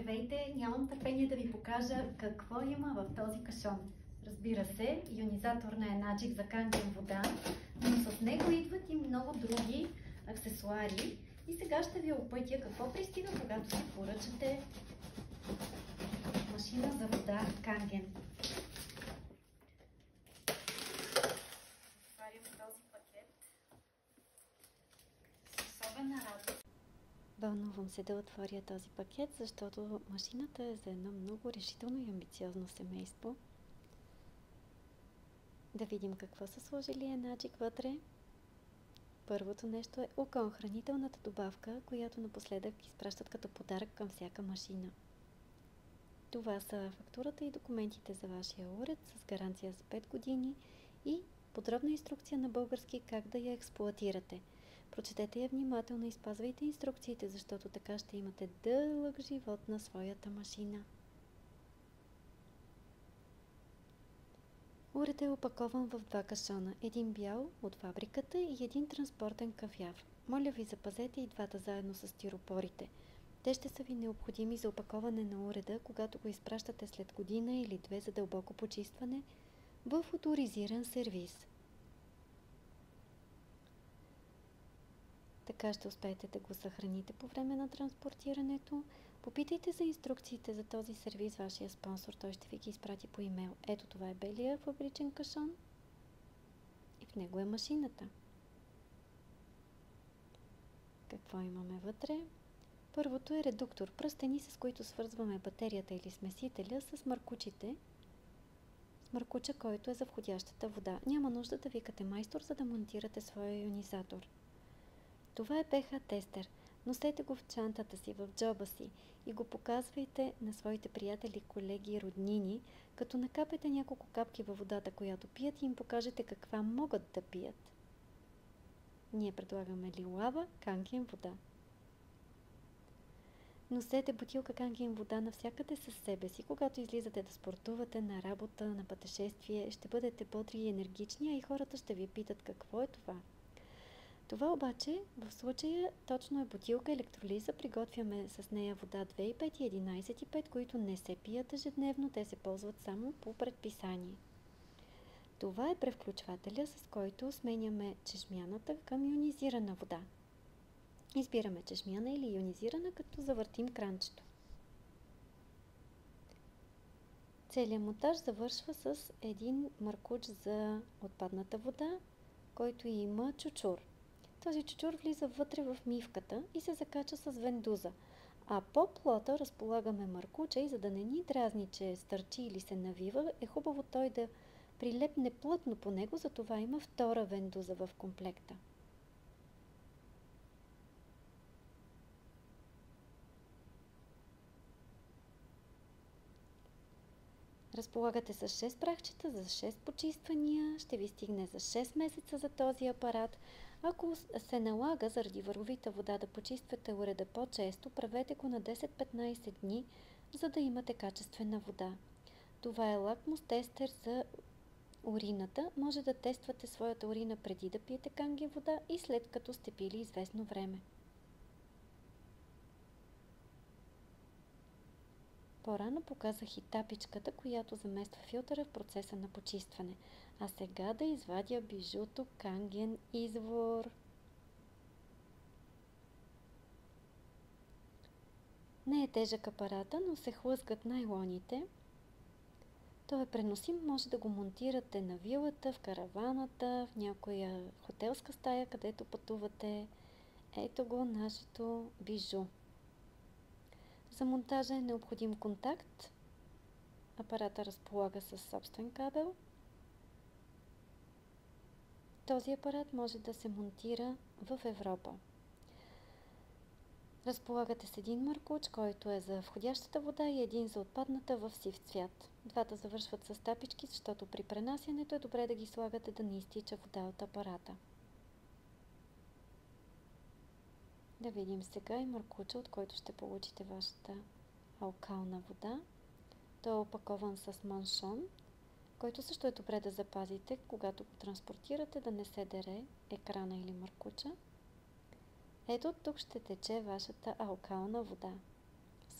Здравейте! Нямам търпение да ви покажа какво има в този кашон. Разбира се, ионизатор на енаджик за канген вода, но с него идват и много други аксесуари. И сега ще ви опътя какво пристига, когато си поръчате машина за вода канген. Отварям този пакет с особена радост. Вълнувам се да отворя този пакет, защото машината е за едно много решително и амбициозно семейство. Да видим какво са сложили енаджик вътре. Първото нещо е океохранителната добавка, която напоследък изпращат като подарък към всяка машина. Това са фактурата и документите за вашия уред с гаранция за 5 години и подробна инструкция на български как да я експлоатирате. Прочетете я внимателно и спазвайте инструкциите, защото така ще имате дълъг живот на своята машина. Уред е опакован в два кашона, един бял от фабриката и един транспортен кафяв. Моля ви, запазете и двата заедно с стиропорите. Те ще са ви необходими за опаковане на уреда, когато го изпращате след година или две за дълбоко почистване в оторизиран сервиз. Така ще успеете да го съхраните по време на транспортирането. Попитайте за инструкциите за този сервиз вашия спонсор, той ще ви ги изпрати по имейл. Ето това е белия фабричен кашон и в него е машината. Какво имаме вътре? Първото е редуктор, пръстени, с които свързваме батерията или смесителя с маркучите. С маркуча, който е за входящата вода. Няма нужда да викате майстор, за да монтирате своя ионизатор. Това е pH тестер. Носете го в чантата си, в джоба си и го показвайте на своите приятели, колеги и роднини, като накапете няколко капки във водата, която пият и им покажете каква могат да пият. Ние предлагаме лилава канген вода. Носете бутилка канген вода навсякъде със себе си, когато излизате да спортувате, на работа, на пътешествие, ще бъдете бодри и енергични, а и хората ще ви питат какво е това. Това обаче в случая точно е бутилка електролиза, приготвяме с нея вода 2,5 и 11,5, които не се пият ежедневно, те се ползват само по предписание. Това е превключвателя, с който сменяме чешмяната към ионизирана вода. Избираме чешмяна или ионизирана, като завъртим кранчето. Целият монтаж завършва с един маркуч за отпадната вода, който има чучур. Този чучур влиза вътре в мивката и се закача с вендуза, а по плота разполагаме маркуча и за да не ни дразни, че стърчи или се навива, е хубаво той да прилепне плътно по него, затова има втора вендуза в комплекта. Разполагате с 6 прахчета за 6 почиствания, ще ви стигне за 6 месеца за този апарат. Ако се налага заради вървовита вода да почиствате уреда по-често, правете го на 10-15 дни, за да имате качествена вода. Това е лакмус тестер за урината. Може да тествате своята урина преди да пиете канген вода и след като сте пили известно време. По-рано показах и тапичката, която замества филтъра в процеса на почистване. А сега да извадя бижуто канген извор. Не е тежък апарата, но се хлъзгат найлоните. Той е преносим, може да го монтирате на вилата, в караваната, в някоя хотелска стая, където пътувате. Ето го нашето бижу. За монтажа е необходим контакт. Апарата разполага със собствен кабел. Този апарат може да се монтира в Европа. Разполагате с един маркуч, който е за входящата вода и един за отпадната в сив цвят. Двата завършват с тапички, защото при пренасянето е добре да ги слагате да не изтича вода от апарата. Да видим сега и маркуча, от който ще получите вашата алкална вода. Той е опакован с маншон, който също е добре да запазите, когато го транспортирате, да не се дере екрана или маркуча. Ето тук ще тече вашата алкална вода.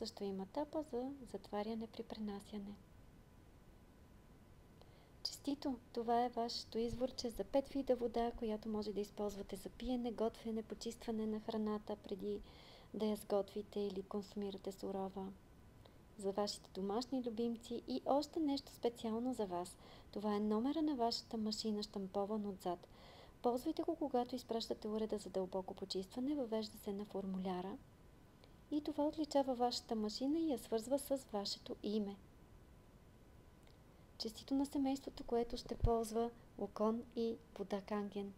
също има тапа за затваряне при пренасяне. Честито! Това е вашето изворче за 5 вида вода, която може да използвате за пиене, готвене, почистване на храната преди да я сготвите или консумирате сурова. За вашите домашни любимци и още нещо специално за вас. Това е номера на вашата машина, щампован отзад. Ползвайте го, когато изпращате уреда за дълбоко почистване, въвежда се на формуляра и това отличава вашата машина и я свързва с вашето име. Честито на семейството, което ще ползва Локон и вода Канген.